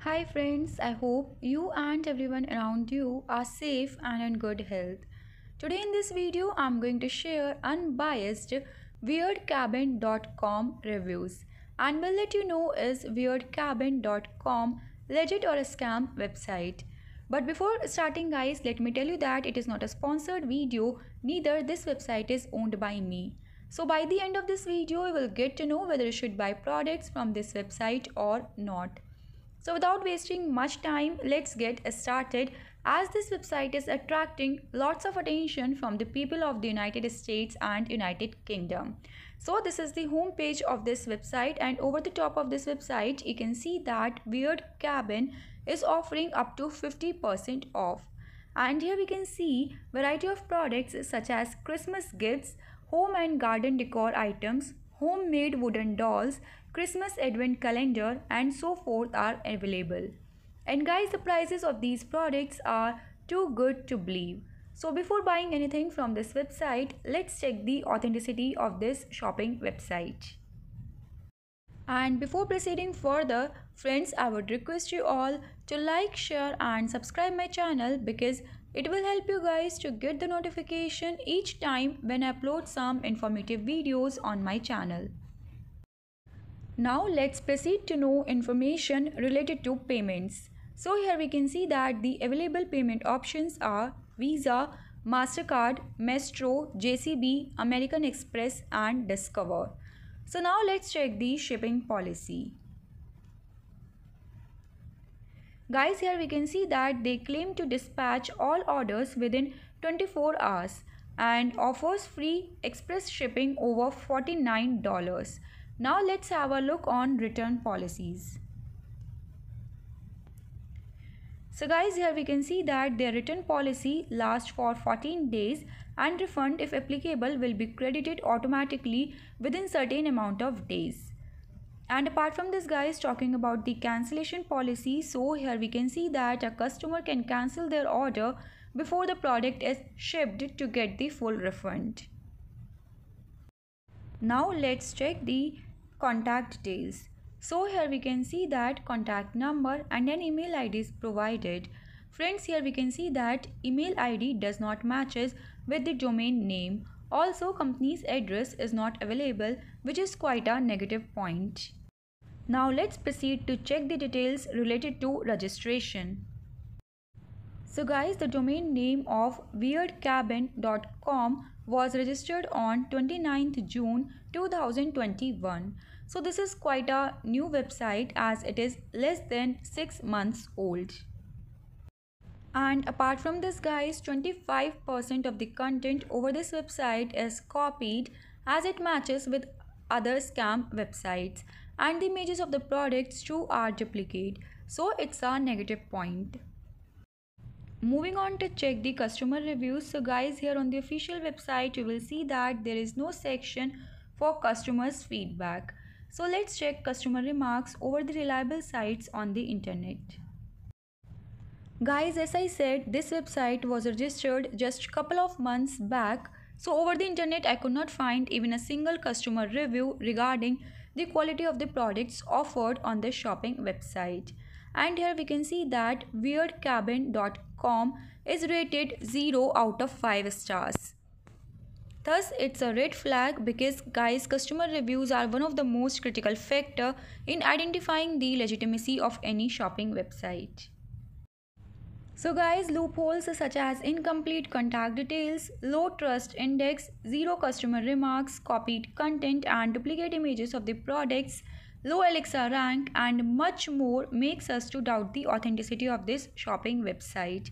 Hi friends, I hope you and everyone around you are safe and in good health. Today in this video, I'm going to share unbiased weirdcabin.com reviews and will let you know is weirdcabin.com legit or a scam website. But before starting guys, let me tell you that it is not a sponsored video, neither this website is owned by me. So by the end of this video, you will get to know whether you should buy products from this website or not. So without wasting much time, let's get started as this website is attracting lots of attention from the people of the United States and United Kingdom. So this is the home page of this website, and over the top of this website you can see that Weird Cabin is offering up to 50% off. And here we can see variety of products such as Christmas gifts, home and garden decor items, homemade wooden dolls, Christmas advent calendar and so forth are available. And guys, the prices of these products are too good to believe. So before buying anything from this website, let's check the authenticity of this shopping website. And before proceeding further, friends, I would request you all to like, share and subscribe my channel because it will help you guys to get the notification each time when I upload some informative videos on my channel. Now let's proceed to know information related to payments. So here we can see that the available payment options are Visa, MasterCard, Maestro, JCB, American Express and Discover. So now let's check the shipping policy. Guys, here we can see that they claim to dispatch all orders within 24 hours and offers free express shipping over $49. Now let's have a look on return policies. So guys, here we can see that their return policy lasts for 14 days and refund if applicable will be credited automatically within certain amount of days. And apart from this guys, talking about the cancellation policy, so here we can see that a customer can cancel their order before the product is shipped to get the full refund. Now let's check the contact details. So here we can see that contact number and an email ID is provided. Friends, here we can see that email ID does not matches with the domain name. Also, company's address is not available, which is quite a negative point. Now let's proceed to check the details related to registration. So guys, the domain name of weirdcabin.com was registered on 29th June 2021. So this is quite a new website as it is less than 6 months old. And apart from this guys, 25% of the content over this website is copied as it matches with other scam websites, and the images of the products too are duplicate. So it's a negative point. Moving on to check the customer reviews. So guys, here on the official website you will see that there is no section for customers feedback. So let's check customer remarks over the reliable sites on the internet. Guys, as I said, this website was registered just a couple of months back. So over the internet I could not find even a single customer review regarding the quality of the products offered on this shopping website. And here we can see that weirdcabin.com is rated 0 out of 5 stars. Thus, it's a red flag because guys, customer reviews are one of the most critical factor in identifying the legitimacy of any shopping website. So guys, loopholes such as incomplete contact details, low trust index, zero customer remarks, copied content and duplicate images of the products, low Alexa rank and much more makes us to doubt the authenticity of this shopping website.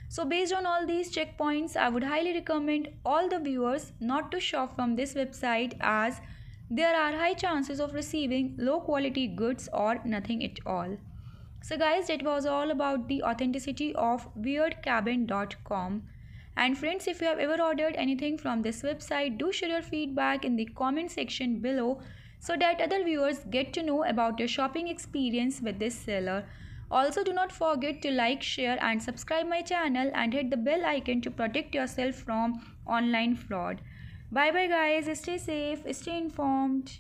So based on all these checkpoints, I would highly recommend all the viewers not to shop from this website as there are high chances of receiving low quality goods or nothing at all. So guys, that was all about the authenticity of weirdcabin.com. And friends, if you have ever ordered anything from this website, do share your feedback in the comment section below so that other viewers get to know about your shopping experience with this seller. Also, do not forget to like, share and subscribe my channel and hit the bell icon to protect yourself from online fraud. Bye bye guys, stay safe, stay informed.